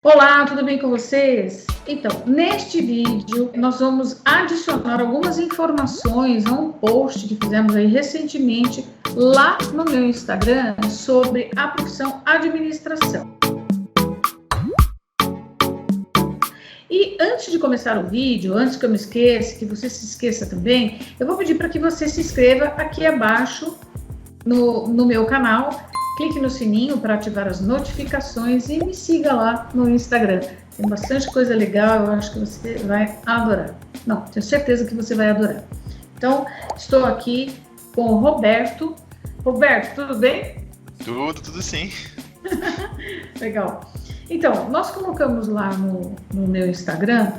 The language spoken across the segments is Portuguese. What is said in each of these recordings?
Olá, tudo bem com vocês? Então, neste vídeo, nós vamos adicionar algumas informações a um post que fizemos aí recentemente lá no meu Instagram sobre a profissão administração. E antes de começar o vídeo, antes que eu me esqueça, que você se esqueça também, eu vou pedir para que você se inscreva aqui abaixo no meu canal. Clique no sininho para ativar as notificações e me siga lá no Instagram. Tem bastante coisa legal, eu acho que você vai adorar. Não, tenho certeza que você vai adorar. Então, estou aqui com o Roberto. Roberto, tudo bem? Tudo sim. Legal. Então, nós colocamos lá no meu Instagram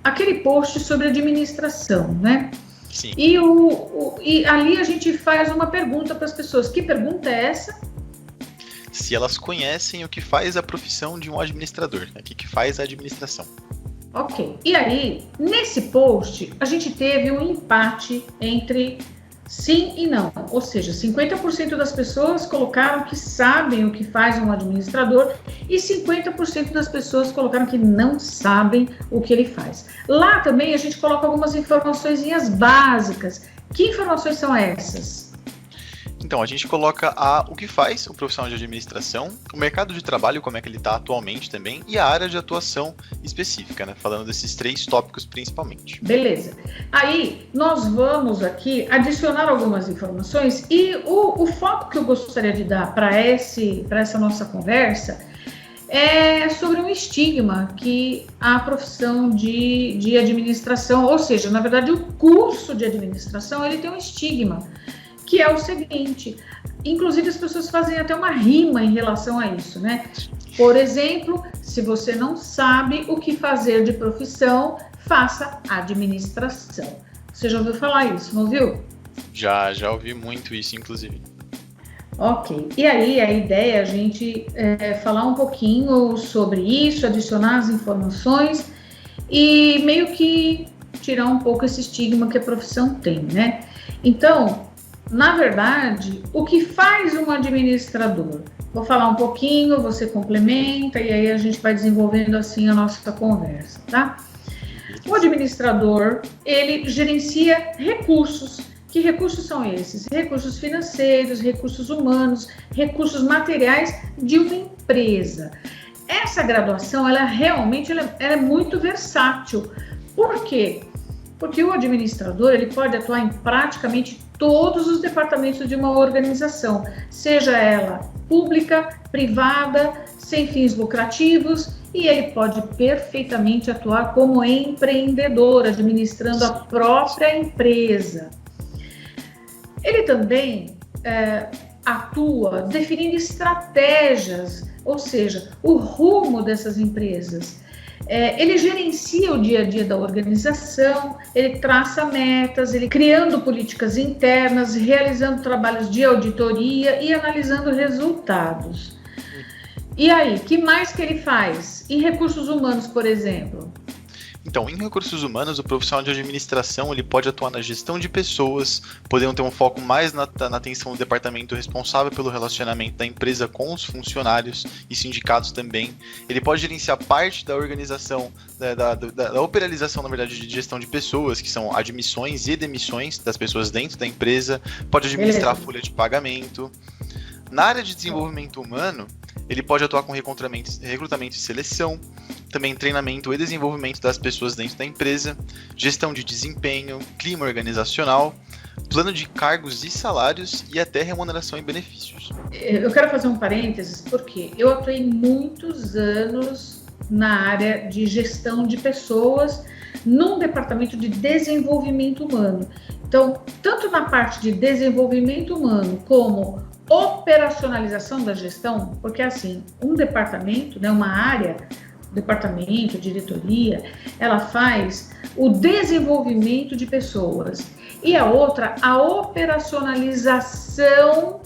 aquele post sobre administração, né? Sim. E ali a gente faz uma pergunta para as pessoas. Que pergunta é essa? Se elas conhecem o que faz a profissão de um administrador, né? O que faz a administração. Ok. E aí, nesse post, a gente teve um empate entre sim e não. Ou seja, 50% das pessoas colocaram que sabem o que faz um administrador e 50% das pessoas colocaram que não sabem o que ele faz. Lá também a gente coloca algumas informações básicas. Que informações são essas? Então, a gente coloca o que faz o profissional de administração, o mercado de trabalho, como é que ele está atualmente também, e a área de atuação específica, né? Falando desses 3 tópicos principalmente. Beleza. Aí, nós vamos aqui adicionar algumas informações e o foco que eu gostaria de dar para essa nossa conversa é sobre um estigma que a profissão de administração, ou seja, na verdade, o curso de administração, ele tem um estigma, que é o seguinte, inclusive as pessoas fazem até uma rima em relação a isso, né? Por exemplo, se você não sabe o que fazer de profissão, faça administração. Você já ouviu falar isso, não ouviu? Já ouvi muito isso, inclusive. Ok, e aí a ideia é a gente falar um pouquinho sobre isso, adicionar as informações e meio que tirar um pouco esse estigma que a profissão tem, né? Então, na verdade, o que faz um administrador? Vou falar um pouquinho, você complementa e aí a gente vai desenvolvendo assim a nossa conversa, tá? O administrador, ele gerencia recursos. Que recursos são esses? Recursos financeiros, recursos humanos, recursos materiais de uma empresa. Essa graduação, ela realmente é muito versátil. Por quê? Porque o administrador, ele pode atuar em praticamente todos os departamentos de uma organização, seja ela pública, privada, sem fins lucrativos, e ele pode perfeitamente atuar como empreendedor, administrando a própria empresa. Ele também atua definindo estratégias, ou seja, o rumo dessas empresas. Ele gerencia o dia a dia da organização, ele traça metas, ele criando políticas internas, realizando trabalhos de auditoria e analisando resultados. E aí, que mais que ele faz? Em recursos humanos, por exemplo? Então, em recursos humanos, o profissional de administração ele pode atuar na gestão de pessoas, podendo ter um foco mais na atenção do departamento responsável pelo relacionamento da empresa com os funcionários e sindicatos também. Ele pode gerenciar parte da organização, da operalização, na verdade, de gestão de pessoas, que são admissões e demissões das pessoas dentro da empresa, pode administrar a folha de pagamento. Na área de desenvolvimento humano, ele pode atuar com recrutamento e seleção, também treinamento e desenvolvimento das pessoas dentro da empresa, gestão de desempenho, clima organizacional, plano de cargos e salários e até remuneração e benefícios. Eu quero fazer um parênteses porque eu atuei muitos anos na área de gestão de pessoas num departamento de desenvolvimento humano. Então, tanto na parte de desenvolvimento humano como operacionalização da gestão, porque assim, um departamento, né, uma área, departamento, diretoria, ela faz o desenvolvimento de pessoas e a outra, a operacionalização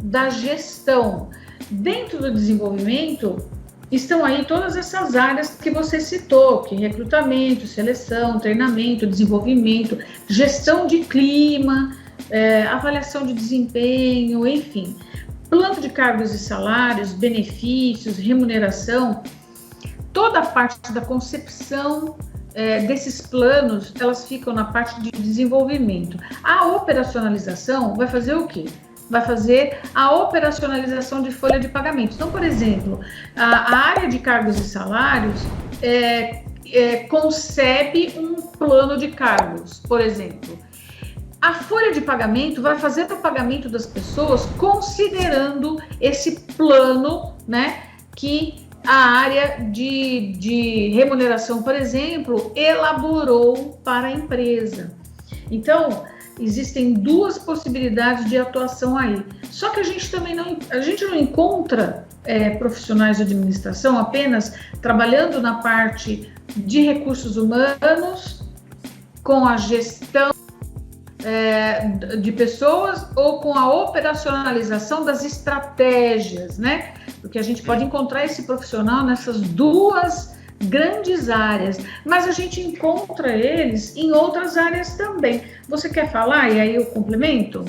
da gestão. Dentro do desenvolvimento estão aí todas essas áreas que você citou, que recrutamento, seleção, treinamento, desenvolvimento, gestão de clima, avaliação de desempenho, enfim, plano de cargos e salários, benefícios, remuneração. toda a parte da concepção desses planos, elas ficam na parte de desenvolvimento. A operacionalização vai fazer o quê? Vai fazer a operacionalização de folha de pagamento. Então, por exemplo, a área de cargos e salários concebe um plano de cargos, por exemplo. A folha de pagamento vai fazer o pagamento das pessoas considerando esse plano, né, que a área de remuneração, por exemplo, elaborou para a empresa. Então, existem duas possibilidades de atuação aí. Só que a gente não encontra profissionais de administração apenas trabalhando na parte de recursos humanos, com a gestão de pessoas ou com a operacionalização das estratégias, né? Porque a gente pode encontrar esse profissional nessas duas grandes áreas, mas a gente encontra eles em outras áreas também. Você quer falar e aí eu complemento?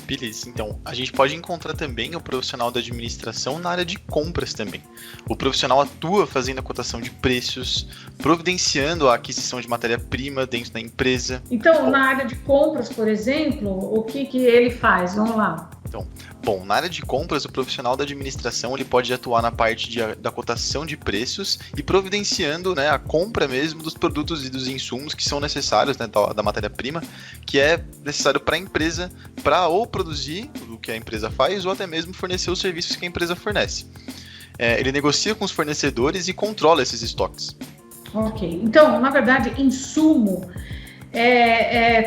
Beleza, então, a gente pode encontrar também o profissional da administração na área de compras também. O profissional atua fazendo a cotação de preços, providenciando a aquisição de matéria-prima dentro da empresa. Então, na área de compras, por exemplo, o que ele faz? Vamos lá. Então, bom, na área de compras, o profissional da administração ele pode atuar na parte da cotação de preços e providenciando, né, a compra mesmo dos produtos e dos insumos que são necessários, né, da matéria-prima, que é necessário para a empresa para ou produzir o que a empresa faz ou até mesmo fornecer os serviços que a empresa fornece. Ele negocia com os fornecedores e controla esses estoques. Ok, então, na verdade, insumo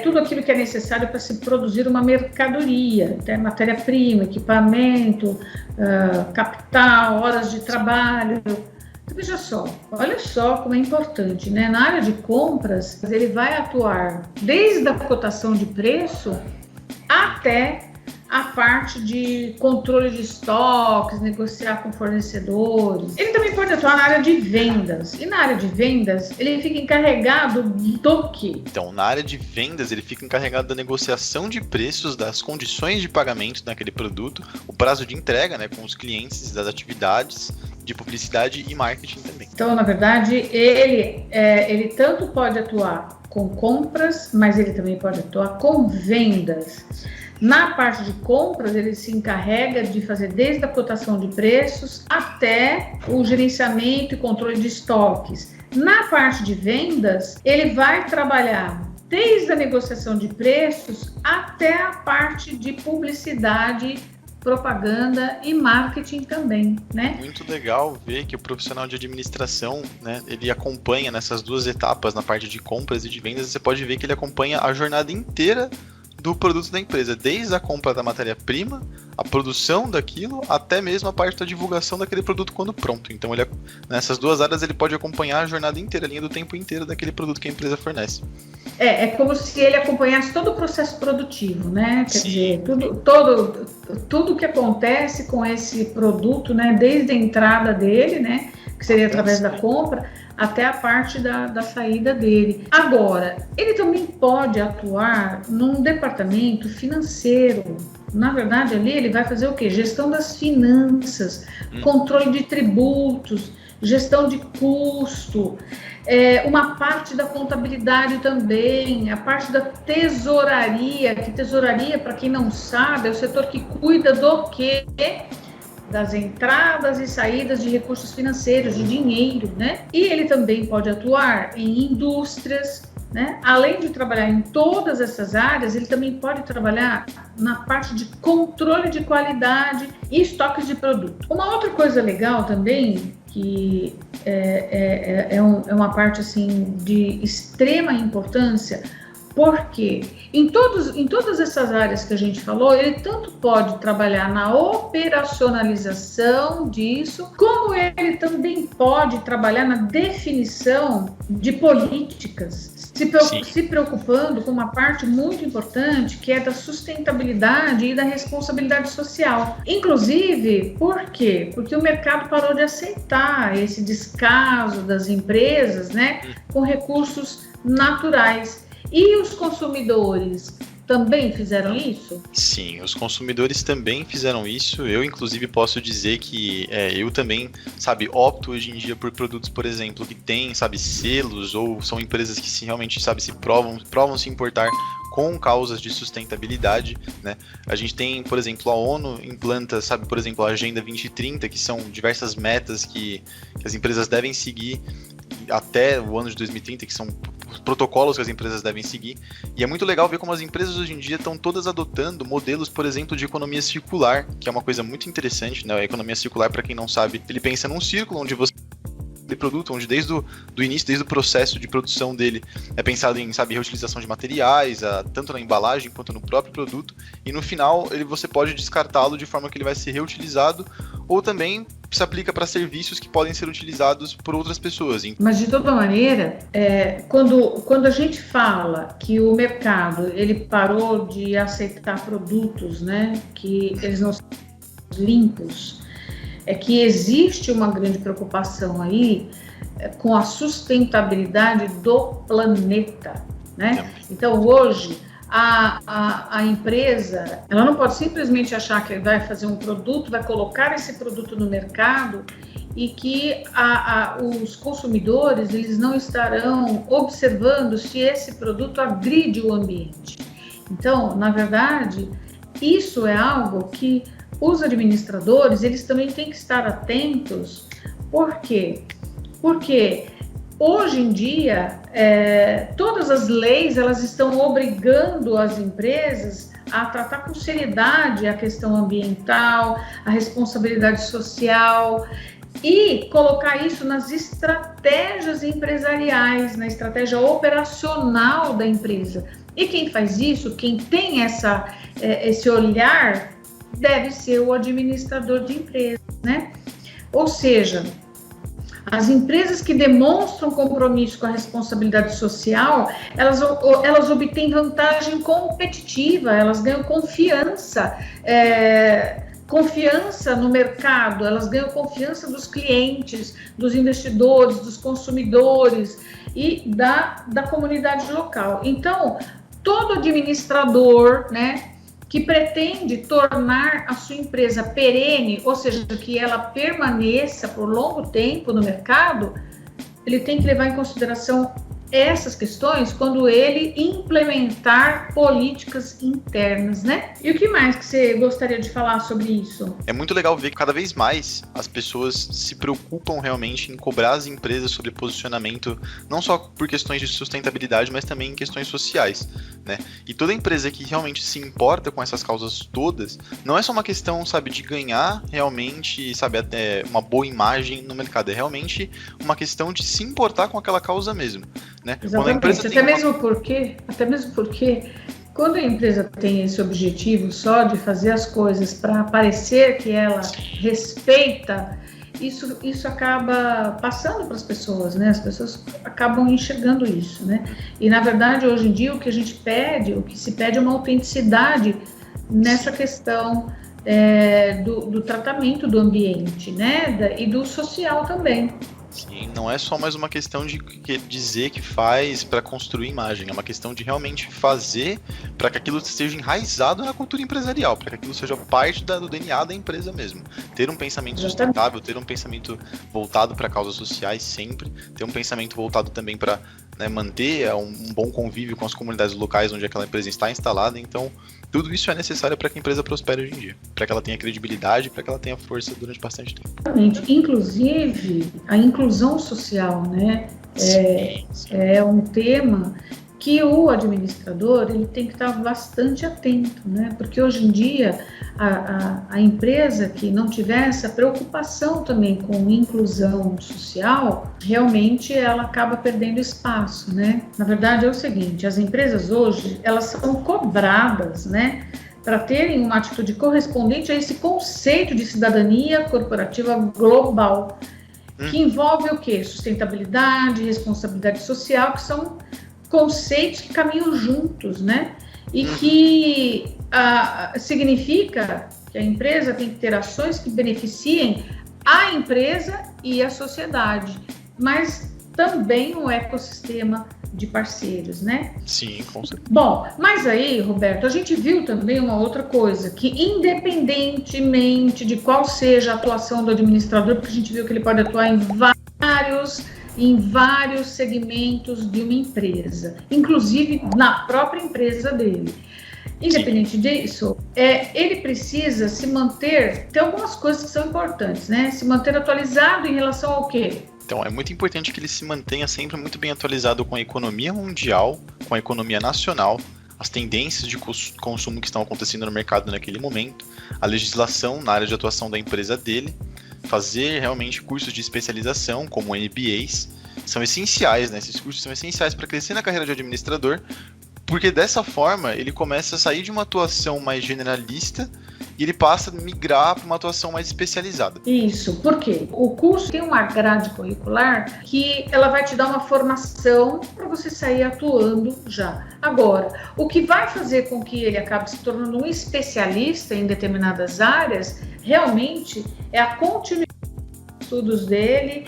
tudo aquilo que é necessário para se produzir uma mercadoria, matéria-prima, equipamento, capital, horas de trabalho. Veja só, olha só como é importante, né? Na área de compras, ele vai atuar desde a cotação de preço até a parte de controle de estoques, negociar com fornecedores. Ele também pode atuar na área de vendas. E na área de vendas, ele fica encarregado do quê? Então, na área de vendas, ele fica encarregado da negociação de preços, das condições de pagamento naquele produto, o prazo de entrega, né, com os clientes, das atividades de publicidade e marketing também. Então, na verdade, ele tanto pode atuar com compras, mas ele também pode atuar com vendas. Na parte de compras, ele se encarrega de fazer desde a cotação de preços até o gerenciamento e controle de estoques. Na parte de vendas, ele vai trabalhar desde a negociação de preços até a parte de publicidade, propaganda e marketing também, né? Muito legal ver que o profissional de administração, né, ele acompanha nessas duas etapas, na parte de compras e de vendas, você pode ver que ele acompanha a jornada inteira do produto da empresa, desde a compra da matéria-prima, a produção daquilo, até mesmo a parte da divulgação daquele produto quando pronto. Então, nessas duas áreas, ele pode acompanhar a jornada inteira, a linha do tempo inteiro daquele produto que a empresa fornece. É como se ele acompanhasse todo o processo produtivo, né? Quer dizer, tudo que acontece com esse produto, né? Desde a entrada dele, né? Que seria através da compra, até a parte da saída dele. Agora, ele também pode atuar num departamento financeiro. Na verdade, ali ele vai fazer o quê? Gestão das finanças, controle de tributos, gestão de custo, uma parte da contabilidade também, a parte da tesouraria, que tesouraria, para quem não sabe, é o setor que cuida do quê? Das entradas e saídas de recursos financeiros, de dinheiro, né? E ele também pode atuar em indústrias, né? Além de trabalhar em todas essas áreas, ele também pode trabalhar na parte de controle de qualidade e estoques de produto. Uma outra coisa legal também, que é uma parte assim de extrema importância, porque em todas essas áreas que a gente falou, ele tanto pode trabalhar na operacionalização disso, como ele também pode trabalhar na definição de políticas, se preocupando com uma parte muito importante, que é da sustentabilidade e da responsabilidade social. Inclusive, por quê? Porque o mercado parou de aceitar esse descaso das empresas, né, com recursos naturais. E os consumidores também fizeram isso? Sim, os consumidores também fizeram isso. Eu, inclusive, posso dizer que eu também, sabe, opto hoje em dia por produtos, por exemplo, que têm, sabe, selos ou são empresas que realmente, sabe, se provam se importar com causas de sustentabilidade, né? A gente tem, por exemplo, a ONU implanta, sabe, por exemplo, a Agenda 2030, que são diversas metas que as empresas devem seguir até o ano de 2030, que são protocolos que as empresas devem seguir, e é muito legal ver como as empresas hoje em dia estão todas adotando modelos, por exemplo, de economia circular, que é uma coisa muito interessante, né? A economia circular, para quem não sabe, ele pensa num círculo onde você de produto, onde desde o início, desde o processo de produção dele, é pensado em, sabe, reutilização de materiais, tanto na embalagem quanto no próprio produto, e no final você pode descartá-lo de forma que ele vai ser reutilizado, ou também se aplica para serviços que podem ser utilizados por outras pessoas. Mas de toda maneira, quando a gente fala que o mercado ele parou de aceitar produtos, né, que eles não são limpos, é que existe uma grande preocupação aí com a sustentabilidade do planeta, né? Então, hoje, a empresa, ela não pode simplesmente achar que vai fazer um produto, vai colocar esse produto no mercado e que os consumidores, eles não estarão observando se esse produto agride o ambiente. Então, na verdade, isso é algo que os administradores, eles também têm que estar atentos. Por quê? Porque hoje em dia, todas as leis, elas estão obrigando as empresas a tratar com seriedade a questão ambiental, a responsabilidade social e colocar isso nas estratégias empresariais, na estratégia operacional da empresa. E quem faz isso, quem tem esse olhar, deve ser o administrador de empresa, né? Ou seja, as empresas que demonstram compromisso com a responsabilidade social, elas obtêm vantagem competitiva, elas ganham confiança no mercado, elas ganham confiança dos clientes, dos investidores, dos consumidores e da comunidade local. Então, todo administrador, né, que pretende tornar a sua empresa perene, ou seja, que ela permaneça por longo tempo no mercado, ele tem que levar em consideração essas questões quando ele implementar políticas internas, né? E o que mais que você gostaria de falar sobre isso? É muito legal ver que cada vez mais as pessoas se preocupam realmente em cobrar as empresas sobre posicionamento, não só por questões de sustentabilidade, mas também em questões sociais, né? E toda empresa que realmente se importa com essas causas todas, não é só uma questão, sabe, de ganhar realmente, sabe, até uma boa imagem no mercado, é realmente uma questão de se importar com aquela causa mesmo. Né? Exatamente, até mesmo porque quando a empresa tem esse objetivo só de fazer as coisas para parecer que ela respeita, isso acaba passando para as pessoas, né? As pessoas acabam enxergando isso, né? E na verdade hoje em dia o que se pede é uma autenticidade nessa questão do tratamento do ambiente, né? E do social também. Sim, não é só mais uma questão de dizer que faz para construir imagem, é uma questão de realmente fazer para que aquilo esteja enraizado na cultura empresarial, para que aquilo seja parte do DNA da empresa mesmo. Ter um pensamento sustentável, ter um pensamento voltado para causas sociais sempre, ter um pensamento voltado também para, né, manter um bom convívio com as comunidades locais onde aquela empresa está instalada. Então, tudo isso é necessário para que a empresa prospere hoje em dia, para que ela tenha credibilidade, para que ela tenha força durante bastante tempo. Inclusive, a inclusão social, né? É um tema que o administrador ele tem que estar bastante atento, né? Porque hoje em dia a empresa que não tiver essa preocupação também com inclusão social, realmente ela acaba perdendo espaço, né? Na verdade é o seguinte, as empresas hoje elas são cobradas, né, para terem uma atitude correspondente a esse conceito de cidadania corporativa global, que envolve o quê? Sustentabilidade, responsabilidade social, que são conceitos que caminham juntos, né? E que significa que a empresa tem que ter ações que beneficiem a empresa e a sociedade, mas também um ecossistema de parceiros, né? Sim, com certeza. Bom, mas aí, Roberto, a gente viu também uma outra coisa, que independentemente de qual seja a atuação do administrador, porque a gente viu que ele pode atuar em vários segmentos de uma empresa, inclusive na própria empresa dele. Independente disso, ele precisa se manter, tem algumas coisas que são importantes, né? Se manter atualizado em relação ao quê? Então, é muito importante que ele se mantenha sempre muito bem atualizado com a economia mundial, com a economia nacional, as tendências de consumo que estão acontecendo no mercado naquele momento, a legislação na área de atuação da empresa dele, fazer realmente cursos de especialização, como MBAs, são essenciais, né? Esses cursos são essenciais para crescer na carreira de administrador, porque dessa forma ele começa a sair de uma atuação mais generalista e ele passa a migrar para uma atuação mais especializada. Isso, por quê? O curso tem uma grade curricular que ela vai te dar uma formação para você sair atuando já. Agora, o que vai fazer com que ele acabe se tornando um especialista em determinadas áreas, realmente é a continuidade estudos dele,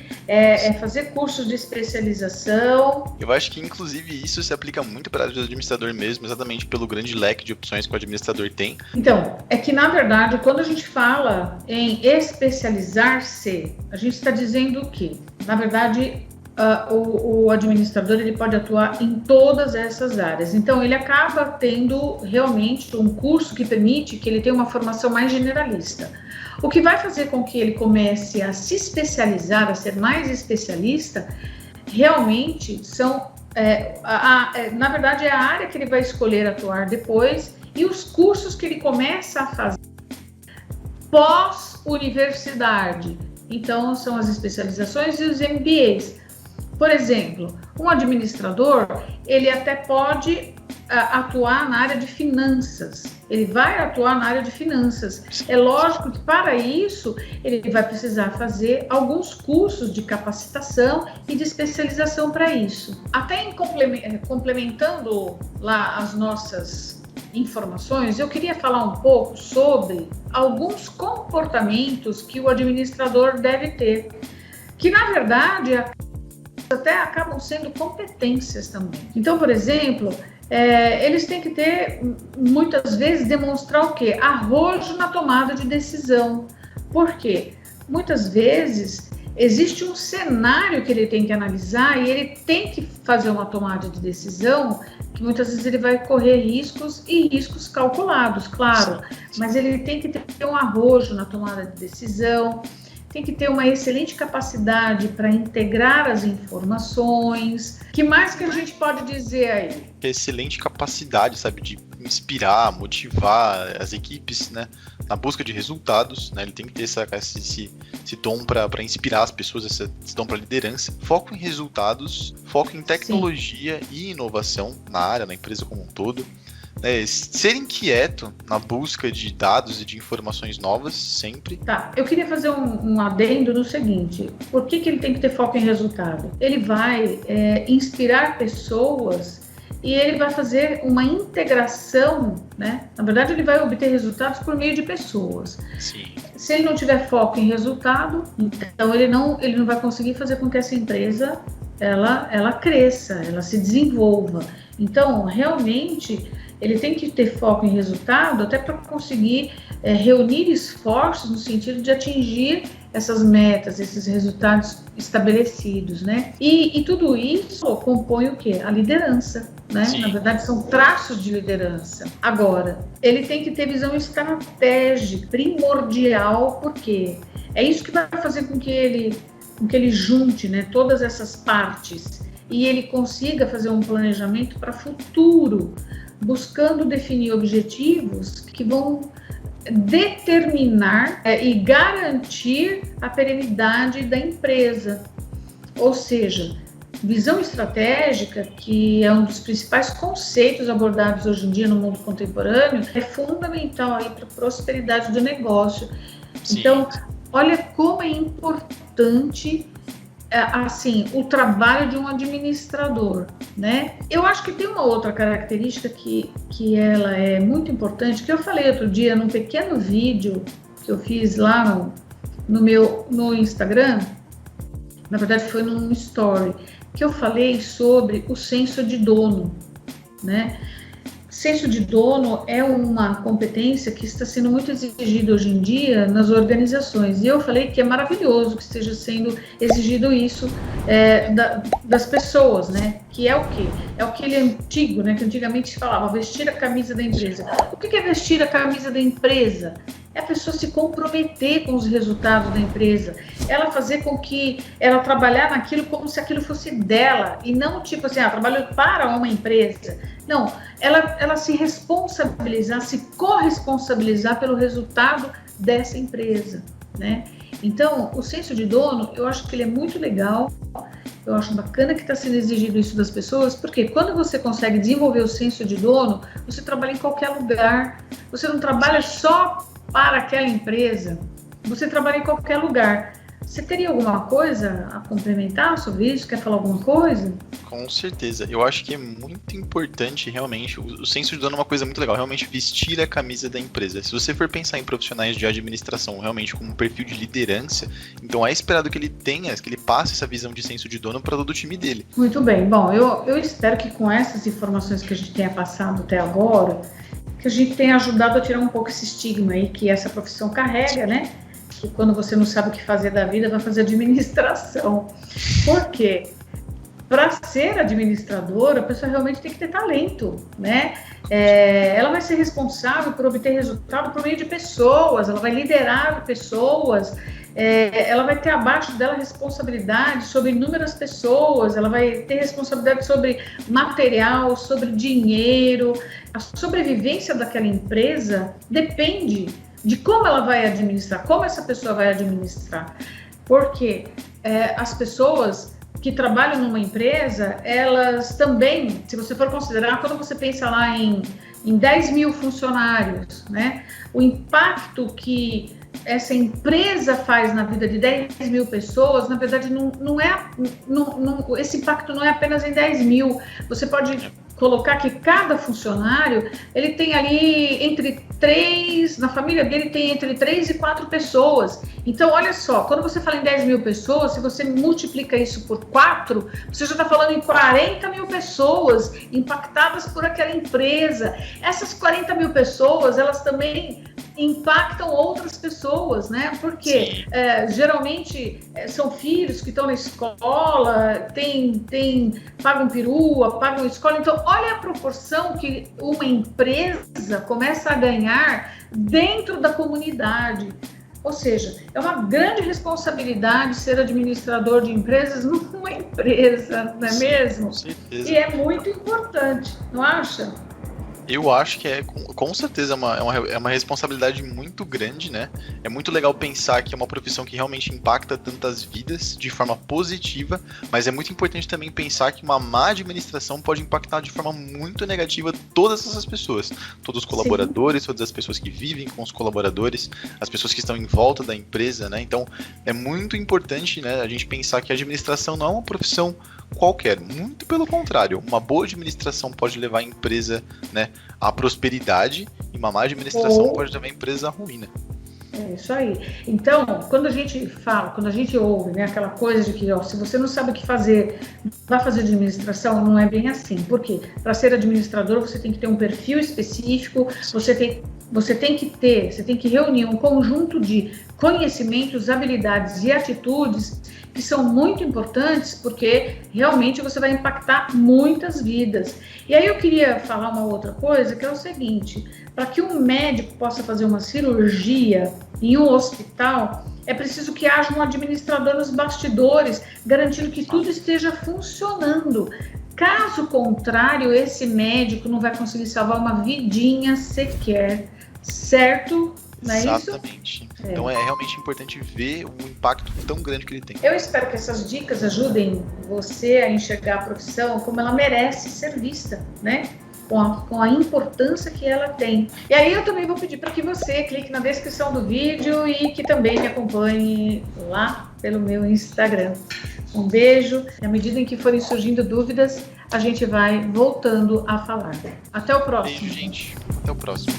fazer cursos de especialização. Eu acho que, inclusive, isso se aplica muito para a área do administrador mesmo, exatamente pelo grande leque de opções que o administrador tem. Então, é que, na verdade, quando a gente fala em especializar-se, a gente está dizendo que, na verdade, o administrador ele pode atuar em todas essas áreas. Então, ele acaba tendo realmente um curso que permite que ele tenha uma formação mais generalista. O que vai fazer com que ele comece a se especializar, a ser mais especialista, realmente são, na verdade, é a área que ele vai escolher atuar depois e os cursos que ele começa a fazer pós-universidade. Então, são as especializações e os MBAs. Por exemplo, um administrador, ele até pode atuar na área de finanças. Ele vai atuar na área de finanças. É lógico que para isso ele vai precisar fazer alguns cursos de capacitação e de especialização para isso. Até complementando lá as nossas informações, eu queria falar um pouco sobre alguns comportamentos que o administrador deve ter, que na verdade até acabam sendo competências também. Então, por exemplo, eles têm que ter, muitas vezes, demonstrar o quê? Arrojo na tomada de decisão. Por quê? Muitas vezes existe um cenário que ele tem que analisar e ele tem que fazer uma tomada de decisão que muitas vezes ele vai correr riscos e riscos calculados, claro, mas ele tem que ter um arrojo na tomada de decisão, tem que ter uma excelente capacidade para integrar as informações. Que mais que a gente pode dizer aí? Excelente capacidade, sabe, de inspirar, motivar as equipes, né, na busca de resultados, né, ele tem que ter esse tom para inspirar as pessoas, esse tom para liderança. Foco em resultados, foco em tecnologia e inovação na área, na empresa como um todo. Ser inquieto na busca de dados e de informações novas, sempre. Tá, eu queria fazer um adendo no seguinte, por que ele tem que ter foco em resultado? Ele vai inspirar pessoas e ele vai fazer uma integração, né? Na verdade, ele vai obter resultados por meio de pessoas. Sim. Se ele não tiver foco em resultado, então ele não vai conseguir fazer com que essa empresa ela cresça, ela se desenvolva. Então, realmente, ele tem que ter foco em resultado até para conseguir reunir esforços no sentido de atingir essas metas, esses resultados estabelecidos, né? E tudo isso compõe o quê? A liderança, né? Sim. Na verdade, são traços de liderança. Agora, ele tem que ter visão estratégica, primordial, porque é isso que vai fazer com que ele junte, né, todas essas partes e ele consiga fazer um planejamento para futuro, buscando definir objetivos que vão determinar e garantir a perenidade da empresa. Ou seja, visão estratégica, que é um dos principais conceitos abordados hoje em dia no mundo contemporâneo, é fundamental aí para a prosperidade do negócio. Sim. Então, olha como é importante assim, o trabalho de um administrador, né? Eu acho que tem uma outra característica que ela é muito importante, que eu falei outro dia num pequeno vídeo que eu fiz lá no Instagram, na verdade foi num story, que eu falei sobre o senso de dono, né? Senso de dono é uma competência que está sendo muito exigida hoje em dia nas organizações. E eu falei que é maravilhoso que esteja sendo exigido isso das pessoas, né? Que é o quê? É aquele antigo, né? Que antigamente se falava, vestir a camisa da empresa. O que é vestir a camisa da empresa? É a pessoa se comprometer com os resultados da empresa, ela fazer com que ela trabalhar naquilo como se aquilo fosse dela, e não tipo assim, trabalho para uma empresa. Não, ela se responsabilizar, se corresponsabilizar pelo resultado dessa empresa, né? Então, o senso de dono, eu acho que ele é muito legal, eu acho bacana que está sendo exigido isso das pessoas, porque quando você consegue desenvolver o senso de dono, você trabalha em qualquer lugar, você não trabalha só para aquela empresa, você trabalha em qualquer lugar. Você teria alguma coisa a complementar sobre isso? Quer falar alguma coisa? Com certeza. Eu acho que é muito importante, realmente, o senso de dono é uma coisa muito legal, realmente vestir a camisa da empresa. Se você for pensar em profissionais de administração realmente com um perfil de liderança, então é esperado que ele tenha, que ele passe essa visão de senso de dono para todo o time dele. Muito bem. Bom, eu espero que com essas informações que a gente tenha passado até agora, que a gente tenha ajudado a tirar um pouco esse estigma aí que essa profissão carrega, né? Que quando você não sabe o que fazer da vida, vai fazer administração. Por quê? Para ser administradora, a pessoa realmente tem que ter talento, né? Ela vai ser responsável por obter resultado por meio de pessoas, ela vai liderar pessoas, ela vai ter abaixo dela responsabilidade sobre inúmeras pessoas, ela vai ter responsabilidade sobre material, sobre dinheiro. A sobrevivência daquela empresa depende de como ela vai administrar, como essa pessoa vai administrar. Porque as pessoas que trabalham numa empresa, elas também, se você for considerar, quando você pensa lá em 10 mil funcionários, né, o impacto que essa empresa faz na vida de 10 mil pessoas, na verdade, esse impacto não é apenas em 10 mil. Você pode colocar que cada funcionário, ele tem ali na família dele tem entre 3 e 4 pessoas. Então, olha só, quando você fala em 10 mil pessoas, se você multiplica isso por 4, você já está falando em 40 mil pessoas impactadas por aquela empresa. Essas 40 mil pessoas, elas também impactam outras pessoas, né? Porque geralmente são filhos que estão na escola, pagam perua, pagam escola. Então, olha a proporção que uma empresa começa a ganhar dentro da comunidade. Ou seja, é uma grande responsabilidade ser administrador de empresas numa empresa, não é mesmo? Com certeza. E é muito importante, não acha? Eu acho que com certeza é uma responsabilidade muito grande, né? É muito legal pensar que é uma profissão que realmente impacta tantas vidas de forma positiva, mas é muito importante também pensar que uma má administração pode impactar de forma muito negativa todas essas pessoas, todos os colaboradores, todas as pessoas que vivem com os colaboradores, as pessoas que estão em volta da empresa, né? Então, é muito importante, né, a gente pensar que a administração não é uma profissão qualquer, muito pelo contrário, uma boa administração pode levar a empresa, né, à prosperidade, e uma má administração pode levar a empresa à ruína. É isso aí. Então, quando a gente ouve, né, aquela coisa de que, se você não sabe o que fazer, vai fazer administração, não é bem assim. Por quê? Para ser administrador, você tem que ter um perfil específico, você tem que reunir um conjunto de conhecimentos, habilidades e atitudes que são muito importantes, porque realmente você vai impactar muitas vidas. E aí eu queria falar uma outra coisa, que é o seguinte: para que um médico possa fazer uma cirurgia em um hospital, é preciso que haja um administrador nos bastidores, garantindo que tudo esteja funcionando. Caso contrário, esse médico não vai conseguir salvar uma vidinha sequer, certo? Não é Exatamente. Isso? Então é realmente importante ver o impacto tão grande que ele tem. Eu espero que essas dicas ajudem você a enxergar a profissão como ela merece ser vista, né? Com a importância que ela tem. E aí eu também vou pedir para que você clique na descrição do vídeo e que também me acompanhe lá pelo meu Instagram. Um beijo. À medida em que forem surgindo dúvidas, a gente vai voltando a falar. Até o próximo. Beijo, gente. Até o próximo.